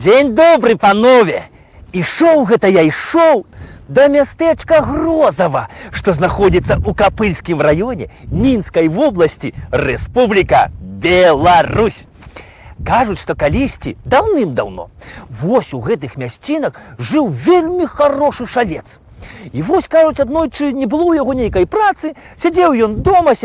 Дзень добры, панове! Ішоў гэта я ішоў да мястэчка Грозава, што знаходзіцца ў Капыльскім раёне Мінскай вобласці, Рэспубліка Беларусь. Кажуць, што калісьці даўным-даўно вось у гэтых мясцінах жыў вельмі хорошы шавец. І вось, кажуць, аднойчы не было ў яго нейкай працы, сядзеў ён дома,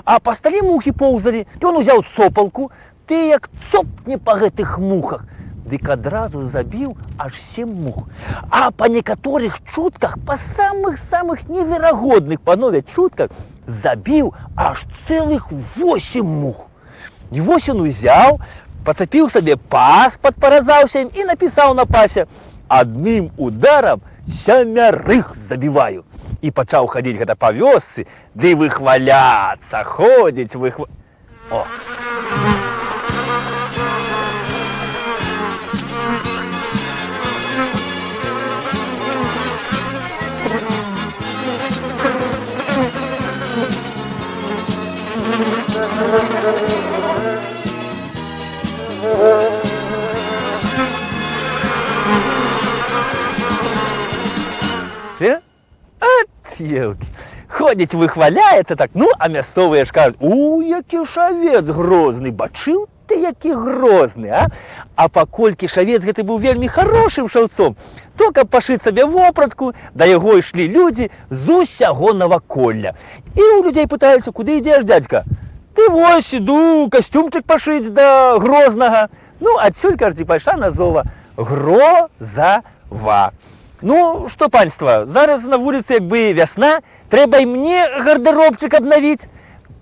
а па стале мухі поўзалі. Ён узяў цопалку, ты як цопне па гэтых мухах, дык адразу забіў аж 7 мух. А па некаторых чутках, па самых неверагодных, панове, чутках, забіў аж цэлых 8 мух. І вось ён узяў, пацапіў сабе пас, падпаразаўся ім і напісаў на пасе: адным ударам 7 забіваю. І пачаў хадзіць гэта па вёсцы, ды выхваляцца, ходзіць, О! Елки. Ходзіць, выхваляецца так, ну, а мясцовыя ж кажуць: у, які шавец грозны, бачыў ты, які грозны, а? А паколькі шавец гэты быў вельмі хорошым шаўцом, то, каб пашыць сабе вопратку, да яго ішлі людзі з усяго наваколля. І ў людзей пытаюцца: куды ідзеш, дзядзька? Ты вось іду касцюмчык пашыць да Грознага. Ну, адсюль, кажуць, і пайшла назова Грозава. Ну, што, панства, зараз на вуліцы як бы вясна, трэба і мне гардэробчык абнавіць.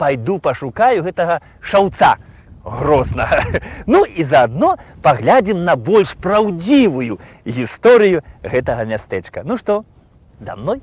Пайду пашукаю гэтага шаўца Грознага. Ну, і заадно паглядзім на больш праўдзівую гісторыю гэтага мястэчка. Ну што, за мной?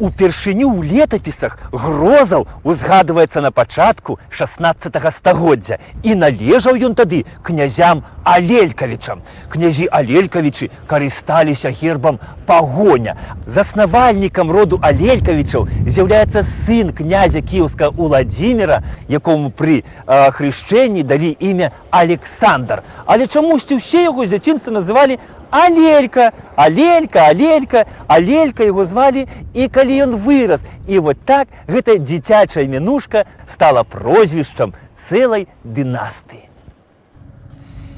Упершыню ў летапісах Грозаў узгадваецца на пачатку 16 стагоддзя, і належаў ён тады князям Алелькавічам. Князі Алелькавічы карысталіся гербам пагоня. Заснавальнікам роду Алелькавічаў з'яўляецца сын князя кіеўскага Уладзіміра, якому пры хрышчэнні далі імя Александр. Але чамусьці ўсе яго з дзяцінства называлі Алелька, Алелька, Алелька, Алелька яго звалі, і калі ён вырас. І вот так гэта дзіцячая мянушка стала прозвішчам цэлай дынастыі.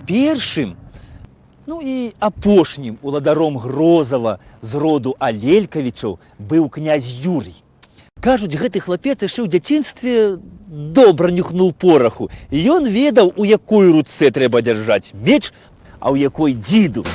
Першым, ну і апошнім уладаром Грозава з роду Алелькавічаў быў князь Юрый. Кажуць, гэты хлапец яшчэ ў дзяцінстве добра нюхнуў пораху. І ён ведаў, у якой руцэ трэба дзяржаць меч, а ў якой дзіду.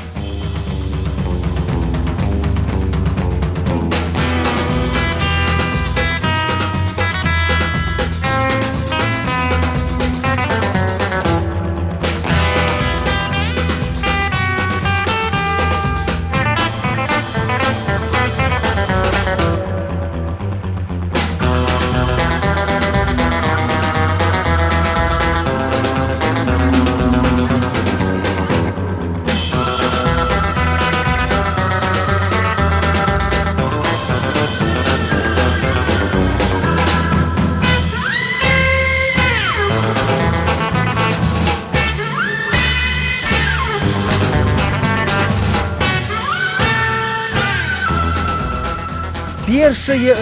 Першае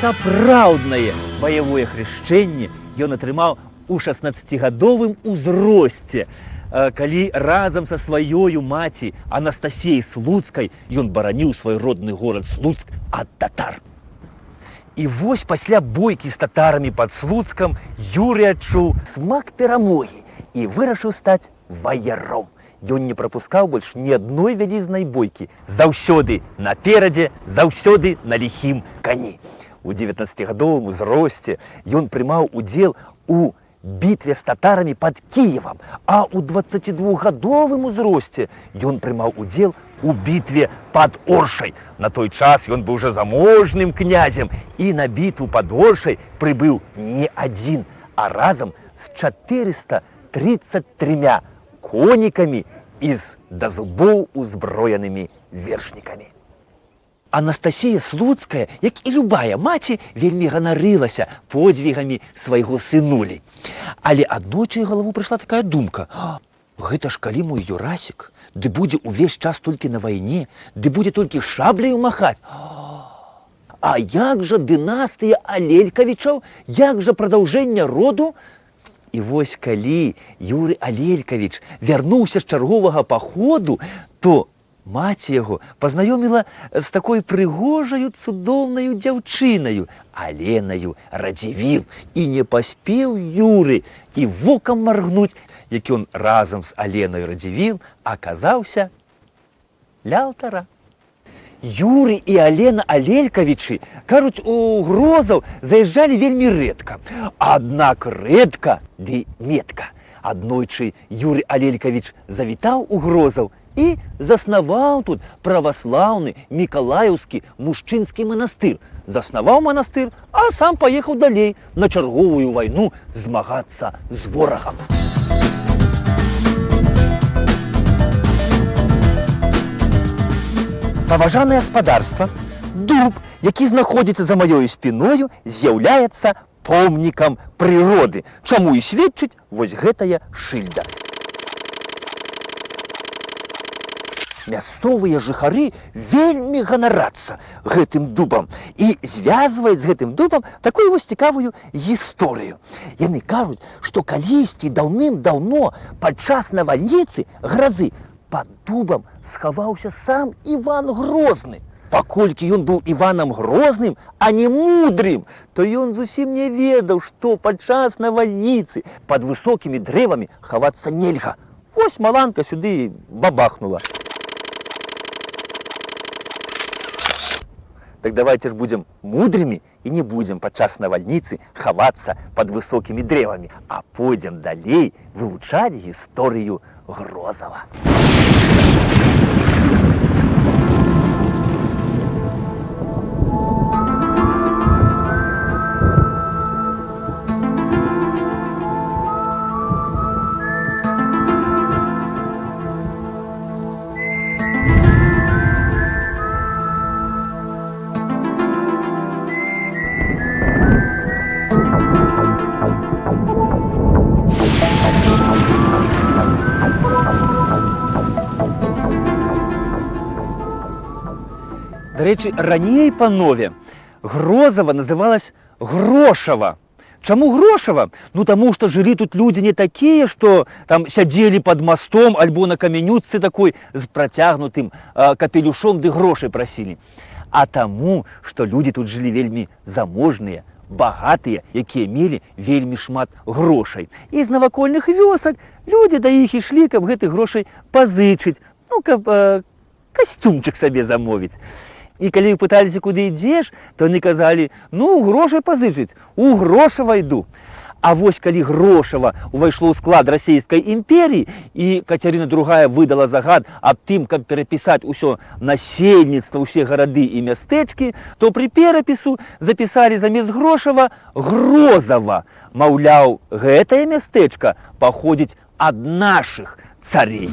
сапраўднае баявое хрышчэнне ён атрымаў у 16гадовым узросце, калі разам са сваёю маці Анастасіяй Слуцкай ён бараніў свой родны горад Слуцк ад татар. І вось пасля бойкі з татарамі пад Слуцкам Юрый адчуў смак перамогі і вырашыў стаць ваяром. ён не прапускаў больш ні адной вялізнай бойкі. Заўсёды наперадзе, заўсёды на ліхім кані. У 19гадовым узросце ён прымаў удзел у бітве з татарамі пад Кіевам, а ў 22гадовым узросце ён прымаў удзел у бітве пад Оршай. На той час ён быў уже заможным князем і на бітву пад Оршай прыбыў не адзін, а разам з 433 конікамі і з да зубоў узброенымі вершнікамі. Анастасія Слуцкая, як і любая маці, вельмі ганарылася подвігамі свайго сынулі. Але аднойчы ў галаву прыйшла такая думка: гэта ж калі мой Юрасік, ды будзе ўвесь час толькі на вайне, ды будзе толькі шабляю махаць. А як жа дынастыя Алелькавічаў, як жа прадаўжэнне роду? І вось калі Юрый Алелькавіч вярнуўся з чарговага паходу, то маці яго пазнаёміла з такой прыгожаю цудоўнаю дзяўчынаю, Аленаю Радзівіл. І не паспеў Юры і вокам маргнуць, як ён разам з Аленай Радзівіл аказаўся ля алтара. Юры і Алена Алелькавічы, кажуць, у Грозаў заязджалі вельмі рэдка. Аднак рэдка ды метка. Аднойчы Юрый Алелькавіч завітаў у Грозаў і заснаваў тут праваслаўны мікалаеўскі мужчынскі манастыр. Заснаваў манастыр, а сам паехаў далей на чарговую вайну змагацца з ворагам. Паважанае гаспадарства, дуб, які знаходзіцца за маёю спіною, з'яўляецца помнікам прыроды, чаму і сведчыць вось гэтая шыльда. Мясцовыя жыхары вельмі ганарацца гэтым дубам і звязваюць з гэтым дубам такую вось цікавую гісторыю. Яны кажуць, што калісьці даўным-даўно падчас навальніцы гразы пад дубам схаваўся сам Іван Грозны. Паколькі ён быў Іванам Грозным, а не мудрым, то ён зусім не ведаў, што падчас навальніцы пад высокімі дрэвамі хавацца нельга. Вось маланка сюды бабахнула. Так давайте ж будзем мудрымі і не будзем падчас навальніцы хавацца пад высокімі дрэвамі, а пойдзем далей вывучаць гісторыю Грозава. До речі, раней, панове, Грозава называлась Грошава. Чаму Грошава? Ну, таму, што жылі тут людзі не такія, што там сядзелі пад мастом альбо на камянюццы такой з працягнутым капелюшом ды грошай прасілі. А таму, што людзі тут жылі вельмі заможныя, багатыя, якія мелі вельмі шмат грошай. І з навакольных вёсак людзі да іх ішлі, каб гэтых грошай пазычыць, ну, каб касцюмчык сабе замовіць. І калі пыталіся, куды ідзеш, то яны казалі: ну, грошай пазычыць, у Грошава іду. А вось калі Грошава увайшло ў склад расійскай імперіі і Кацярына II выдала загад аб тым, каб перапісаць усё насельніцтва, усе гарады і мястэчкі, то пры перапісу запісалі замест Грошава Грозава. Маўляў, гэтае мястэчка паходзіць ад нашых царей.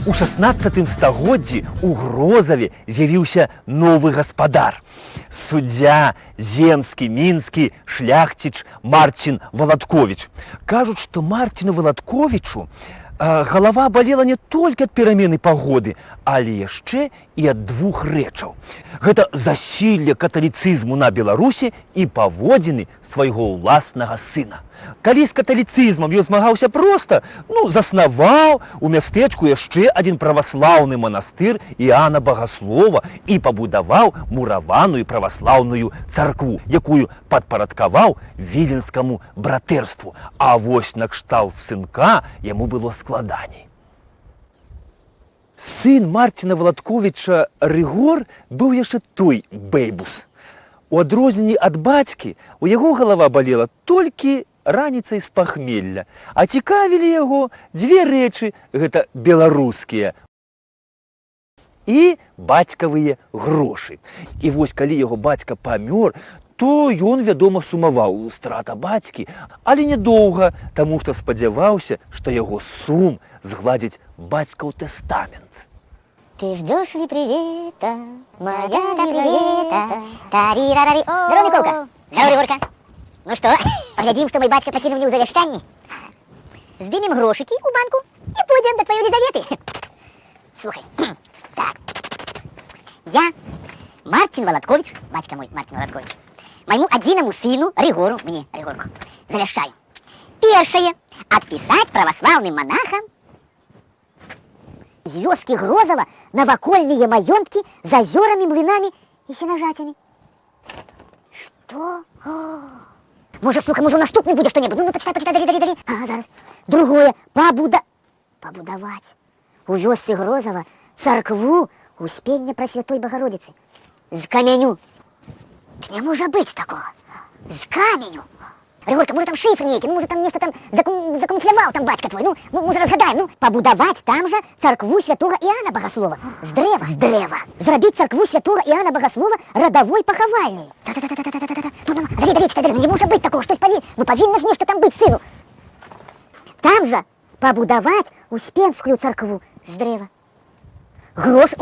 У 16 стагоддзі у Грозаве з'явіўся новы гаспадар. Суддзя земскі, мінскі шляхціч Марцін Валатковіч. Кажуць, што Марціну Валатковічу галава балела не толькі ад перамены пагоды, але яшчэ і ад двух рэчаў. Гэта засілле каталіцызму на Беларусі і паводзіны свайго ўласнага сына. Калі з каталіцызмам ён змагаўся проста, заснаваў у мястэчку яшчэ адзін праваслаўны манастыр Іоанна Багаслова і пабудаваў мураваную праваслаўную царкву, якую падпарадкаваў віленскаму братэрству. А вось накшталт сынка яму было складаней. Сын Марціна Владковіча Рыгор быў яшчэ той бэйбус. У адрозненні ад бацькі у яго галава балела толькі раніцай з пахмелля, а цікавілі яго дзве рэчы, гэта беларускія і бацькавыя грошы. І вось калі яго бацька памёр, то ён, вядома, сумаваў, страта бацькі, але нядоўга, таму што спадзяваўся, што яго сум згладзіць бацькаў тэстамент. Ты ждешь ли привета, моя Елизавета? Тари-рарари. Здорово, Миколка. Здорово, Рыгорка. Ну что, поглядим, что мой батька покинул мне у завещании. Сдымем грошики у банку и пойдем до твоей Елизаветы. Слухай, так. Я, Мартин Володкович, батька мой Мартин Володкович, моему одиному сыну Рыгору, мне Рыгорку, завещаю. Первое. Отписать православным монахам з вёскі Грозова навакольныя маёнткі з азёрамі, млынамі і сенажацямі. Што? Можа, слухай, можа, наступны будзе што-небудзь? Ну, пачитай, далі. Ага, зараз. Другое. Пабудаваць у вёсцы Грозова царкву Успення Пресвятой Богородицы. З каменю. Не можа быць такого. З каменю. Рыгорка, может, там шифр нейкі, может, там нешта там закамуфляваў там бацька твой, можа, разгадаем, пабудаваць там жа царкву святого Іоанна Багаслова. З дрэва. Зрабіць царкву святого Іоанна Багаслова радавой пахавальняй. Давай, читай, не можа быць такого, штось павінна ж нешта там быць, сыну. Там жа пабудаваць Успенскую царкву з дрэва. Грошы.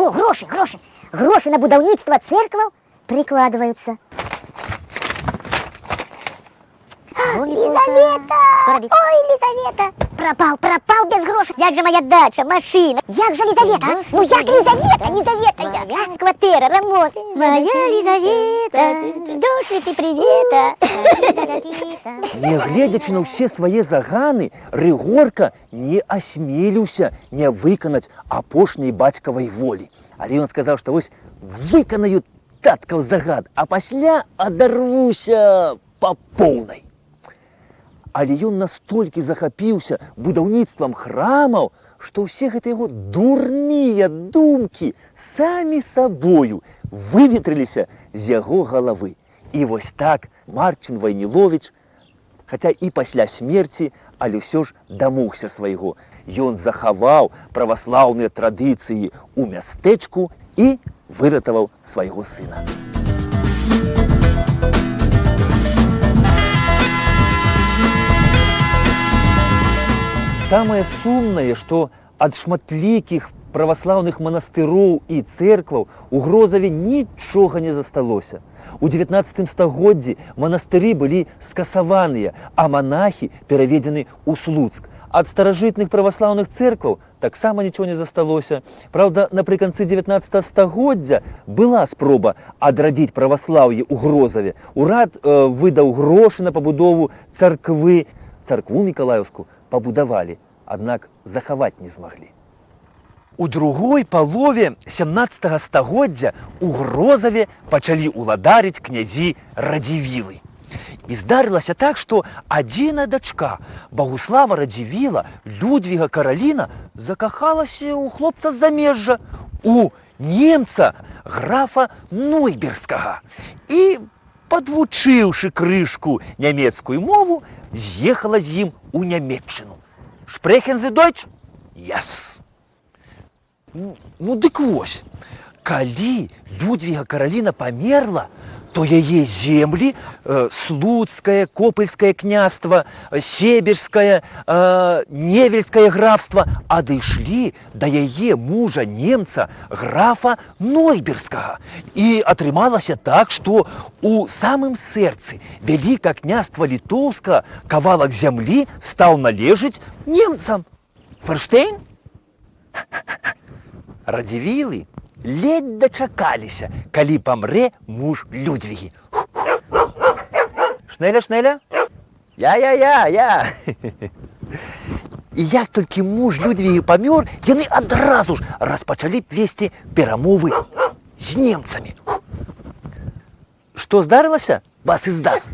Грошы на будаўніцтва цэркваў прыкладваюцца. Лизавета! Ой, Лизавета! Пропал без грошей. Як же моя дача, машина? Як же Лизавета? Ну як Лизавета як? Квартира, ремонт. Моя Лизавета, ждешь ли ты привета? Нягледзячы на ўсе свае заганы, Рыгорка не асмеліўся не выканаць апошняй бацькавай волі. Але ён сказаў, што вось выканаю таткаў загад, а пасля адарвуся па поўнай. Але ён настолькі захапіўся будаўніцтвам храмаў, што ўсе гэтыя яго дурныя думкі самі сабою выветрыліся з яго галавы. І вось так Марцін Вайніловіч, хаця і пасля смерці, але ўсё ж дамогся свайго. Ён захаваў праваслаўныя традыцыі ў мястэчку і выратаваў свайго сына. Самае сумнае, што ад шматлікіх праваслаўных манастыроў і цэркваў у Грозаве нічога не засталося. У 19 стагоддзі манастыры былі скасаваныя, а манахі пераведзены ў Слуцк. Ад старажытных праваслаўных цэркваў таксама нічого не засталося. Праўда, напрыканцы 19 стагоддзя была спроба адрадзіць праваслаўе ў Грозаве. Урад выдаў грошы на пабудову царквы. Царкву Мікалаеўскую пабудавалі, аднак захаваць не змаглі. У другой палове 17 стагоддзя у Грозаве пачалі ўладарыць князі Радзівілы. І здарылася так, што адзіная дачка Багуслава Радзівіла, Людвіга Караліна, закахалася ў хлопца з замежжа, у немца графа Нойберскага. І, падвучыўшы крышку нямецкую мову, з'ехала з ім у Нямецчыну. Sprechen Sie Deutsch? Yes. Ну, дык вось, калі Людвіга Караліна памерла, то яе землі, Слуцкае, Копыльскае княства, Себежскае, Невельскае графства адышлі да яе мужа немца графа Нойберскага. І атрымалася так, што у самым сэрцы Вялікае княства Літоўскага кавалак зямлі стаў належыць немцам. Ферштейн? Радзівілы ледь дачакаліся, калі памрэ муж Людвігі. Шнеля, Я. І як тільки муж Людвігі памёр, яны адразу ж распачалі весці перамовы з немцамі. Што здарылася, вас іздаст?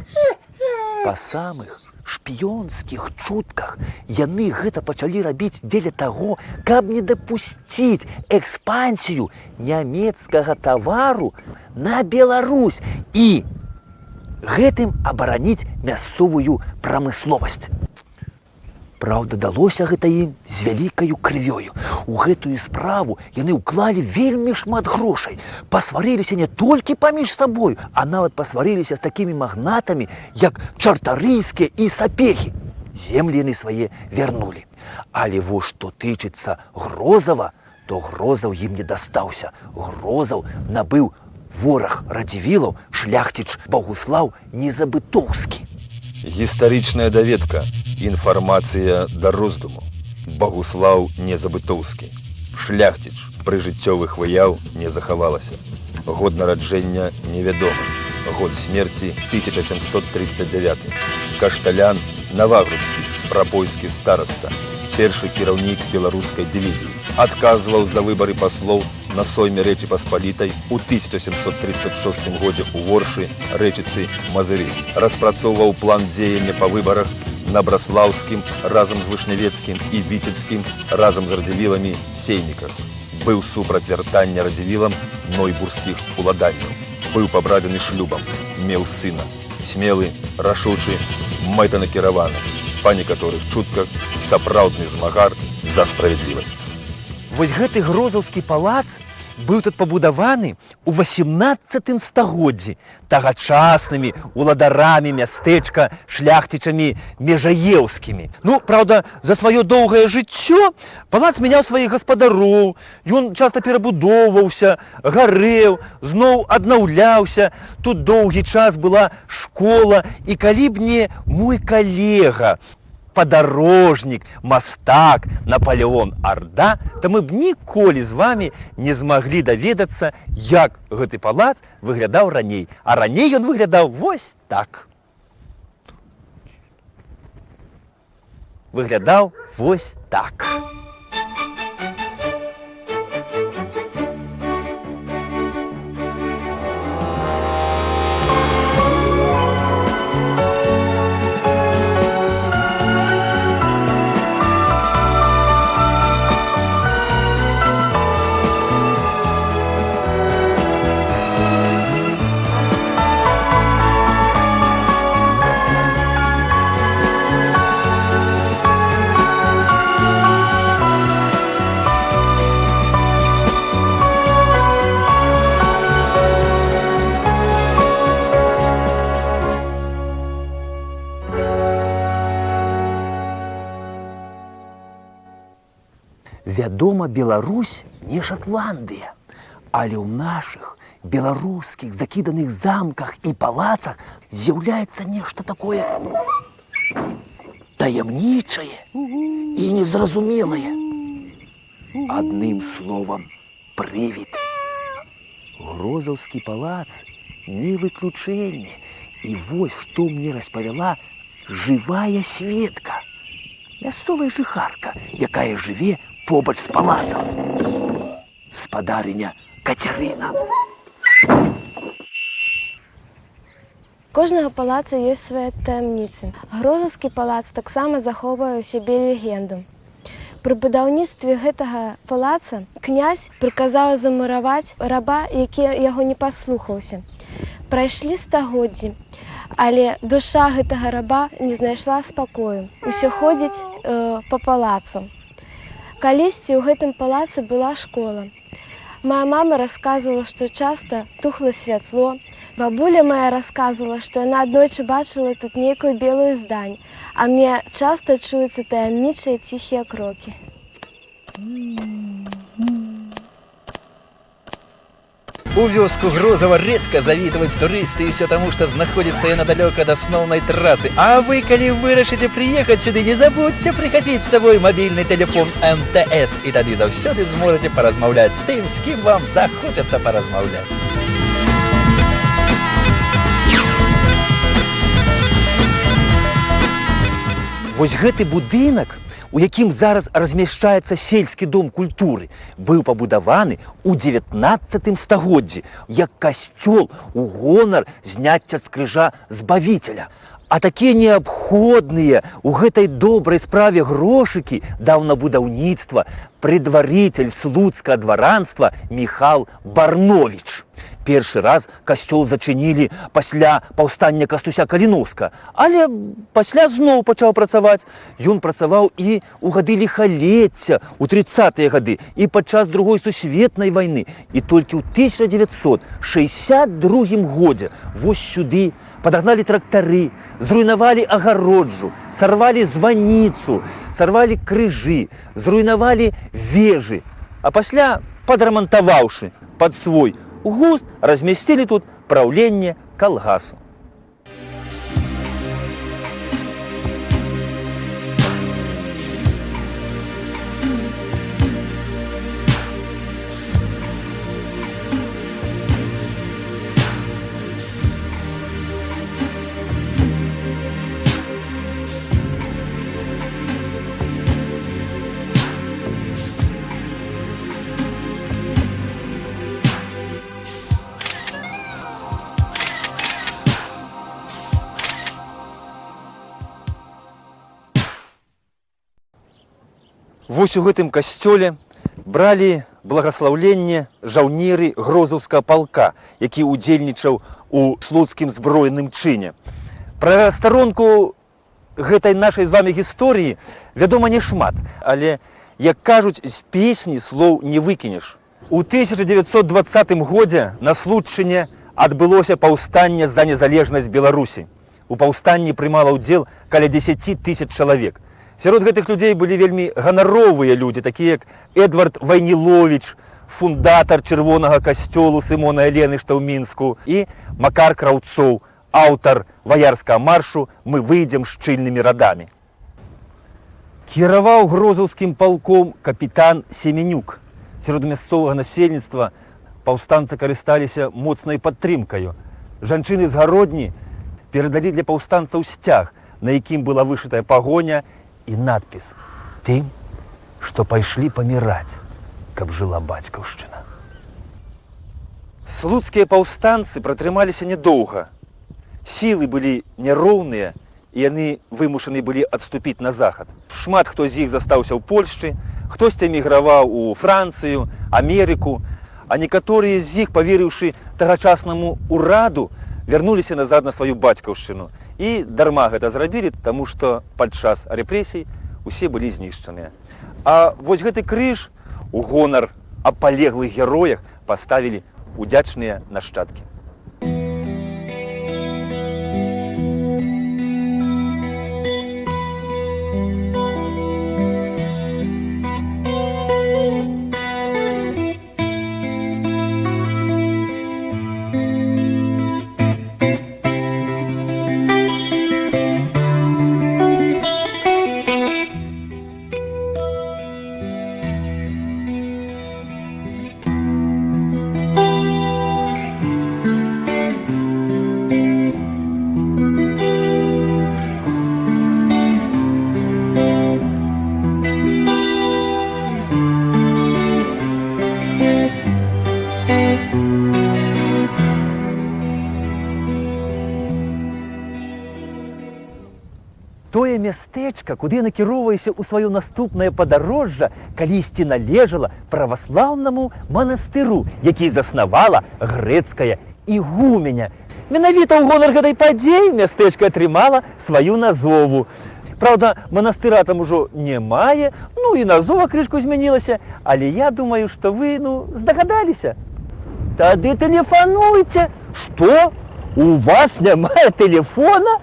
Па самых шпіёнскіх чутках яны гэта пачалі рабіць дзеля таго, каб не дапусціць экспансію нямецкага тавару на Беларусь і гэтым абараніць мясцовую прамысловасць. Праўда, далося гэта ім з вялікаю крывёю. У гэтую справу яны ўклалі вельмі шмат грошай. Пасварыліся не толькі паміж сабою, а нават пасварыліся з такімі магнатамі, як Чартарыйскія і Сапегі. Землі яны свае вярнулі. Але вось што тычыцца Грозава, то Грозаў ім не дастаўся. Грозаў набыў вораг Радзівілаў, шляхціч Багуслаў Незабытоўскі. Гістарычная даведка. Інфармацыя да роздуму. Багуслаў Незабытоўскі. Шляхціч прыжыццёвых выяў не захавалася. Год нараджэння невядомы. Год смерці 1739. Кашталян Навагрудскі, прапольскі стараста. Першы кіраўнік беларускай дывізіі. Адказваў за выбары паслоў на сойме Рэчы Паспалітай у 1736 годзе ў Воршы, Рэчыцы, Мазыры. Распрацоўваў план дзеяння па выбарах на Браслаўскім разам з Вышнявецкім і Віцебскім разам з Радзівіламі сейніках. Быў супраць вяртання Радзівілам нойбурскіх уладанняў. Быў пабрадзены шлюбам, меў сына. Смелы, рашучы, мэтанакіраваны. Па некаторых чутках сапраўдны змагар за справядлівасць. Вось гэты Грозаўскі палац быў тут пабудаваны ў 18 стагоддзі тагачаснымі уладарамі мястэчка шляхцічамі межаеўскімі. Ну, праўда, за сваё доўгае жыццё палац мяняў сваіх гаспадароў, ён часта перабудоўваўся, гарэў, зноў аднаўляўся. Тут доўгі час была школа, і калі б не мой калега, падарожнік, мастак Наполеон Арда, то мы б ніколі з вами не змаглі даведацца, як гэты палац выглядаў раней. А раней ён выглядаў вось так. Выглядаў вось так. Вядома, Беларусь не Шатландыя, але ў нашых беларускіх закіданых замках і палацах з'яўляецца нешта такое таямнічае і незразумелае. Адным словам, прывід. Грозаўскі палац не выключэнне. І вось што мне распавяла жывая сведка, мясцовая жыхарка, якая жыве побач з палацам. Спадарыня Кацярына. Кожнага палаца ёсць свае таямніцы. Грозаўскі палац таксама захоўвае ў сябе легенду. Пры будаўніцтве гэтага палаца князь прыказаў замураваць раба, які яго не паслухаўся. Прайшлі стагоддзі, але душа гэтага раба не знайшла спакою. Усё ходзіць па палацу. Калісьці ў гэтым палацы была школа. Моя мама рассказывала, што часта тухла святло. Бабуля моя рассказывала, што яна аднойчы бачыла тут нейкую белую здань, а мне часта чуюцца таямнічыя ціхія крокі. У вёску Грозава редко завітваюць турысты, і ўсё таму, што знаходзіцца яна далёка ад асноўнай трасы. А вы, калі вырашыце прыехаць сюды, не забудзьце прыхапіць з сабой мабільны тэлефон МТС, і тады заўсёды зможаце паразмаўляць з тым, з кім вам захочацца паразмаўляць. Вось гэты будынак, у якім зараз размяшчаецца сельскі дом культуры, быў пабудаваны ў 19 стагоддзі як касцёл у гонар зняцця з крыжа Збавіцеля. А такія неабходныя ў гэтай добрай справе грошыкі даў на будаўніцтва прыдварыцель слуцкага дваранства Міхал Барновіч. Першы раз касцёл зачынілі пасля паўстання Кастуся Каліноўска, але пасля зноў пачаў працаваць. Ён працаваў і ў гады ліхалецця, у 30-е гады, і падчас Другой сусветнай вайны. І толькі ў 1962 годзе вось сюды падагналі трактары, зруйнавалі агароджу, сарвалі званіцу, сарвалі крыжы, зруйнавалі вежы, а пасля, падрамантаваўшы пад свой густ, размясцілі тут праўленне калгасу. Вось у гэтым касцёле бралі благаслаўленне жаўнеры грозаўскага палка, які ўдзельнічаў у слуцкім зброеным чыне. Пра старонку гэтай нашай з вамі гісторыі вядома не шмат, але, як кажуць, з песні слоў не выкінеш. У 1920 годзе на Случчыне адбылося паўстанне за незалежнасць Беларусі. У паўстанні прымала ўдзел каля 10 000 чалавек. Сярод гэтых людзей былі вельмі ганаровыя людзі, такія як Эдвард Вайніловіч, фундатар чырвонага касцёлу Сымона Эленышта ў Мінску, і Макар Краўцоў, аўтар ваярскага маршу «Мы выйдзем шчыльнымі радамі». Кіраваў грозаўскім палком капітан Семенюк. Сярод мясцовага насельніцтва паўстанцы карысталіся моцнай падтрымкаю. Жанчыны з гародні перадалі для паўстанцаў сцяг, на якім была вышытая пагоня і надпіс «Тым, што пайшлі паміраць, каб жыла бацькаўшчына». Слуцкія паўстанцы пратрымаліся нядоўга. Сілы былі няроўныя, і яны вымушаны былі адступіць на захад. Шмат хто з іх застаўся ў Польшчы, хтосьці эміграваў у Францыю, Амерыку, а некаторыя з іх, паверыўшы тагачаснаму ўраду, вярнуліся назад на сваю бацькаўшчыну. І дарма гэта зрабілі, таму што падчас рэпрэсій усе былі знішчаныя. А вось гэты крыж у гонар аб палеглых героях паставілі удзячныя нашчадкі. Тое мястэчка, куды накіроўваюся ў сваё наступнае падарожжа, калісьці належала праваслаўнаму манастыру, які заснавала грэцкая ігуменя. Менавіта ў гонар гэтай падзеі мястэчка атрымала сваю назову. Праўда, манастыра там ужо не мае, ну і назова крышку змянілася, але я думаю, што вы, здагадаліся. Тады тэлефануйце. Што? У вас няма тэлефона?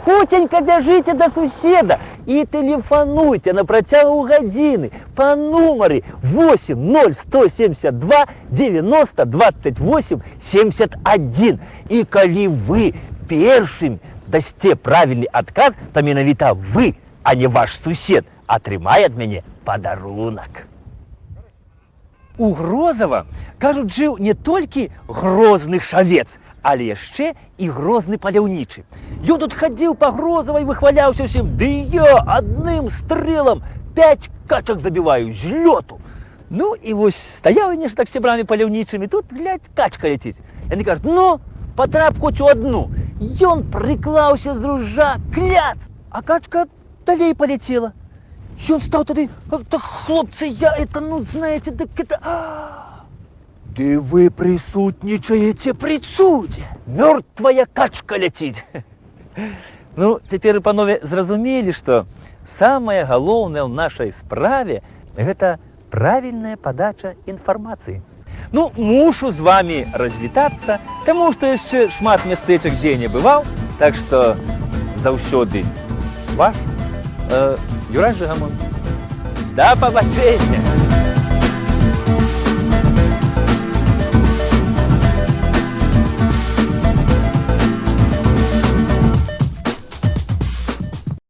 Хутенька бяжыце да суседа і тэлефануйце на працягу гадзіны па нумары 80172 90 28 71. І калі вы першым дасце правільны адказ, то менавіта вы, а не ваш сусед, атрымае ад мяне падарунак. У Грозава, кажуць, жыў не толькі грозны шавец, але яшчэ і грозны паляўнічы. Ён тут хадзіў па Грозавай, выхваляўся ўсім: «Ды я адным стрэлам 5 качак забіваю з лёту!» Ну і вось стаяў я нешта так з сябрамі паляўнічымі, тут, глядь, качка ляціць. Яны кажуць: «Ну, патрап хоць у адну!» Ён прыклаўся з ружа, кляц, а качка далей паляцела. Ён стаў тады: «Так, хлопцы, я это, ну, знаете, так это... Ды вы присутнічаеце пры цудзе! Мёртвая качка ляціць!» Ну, цяпер, панове, зразумелі, што самае галоўнае ў нашай справе – гэта правільная падача інфармацыі. Ну, мушу з вами развітацца, таму што яшчэ шмат мястэчак дзе не бываў, так што заўсёды ваш Юрай Жигамон. Да пабачэння!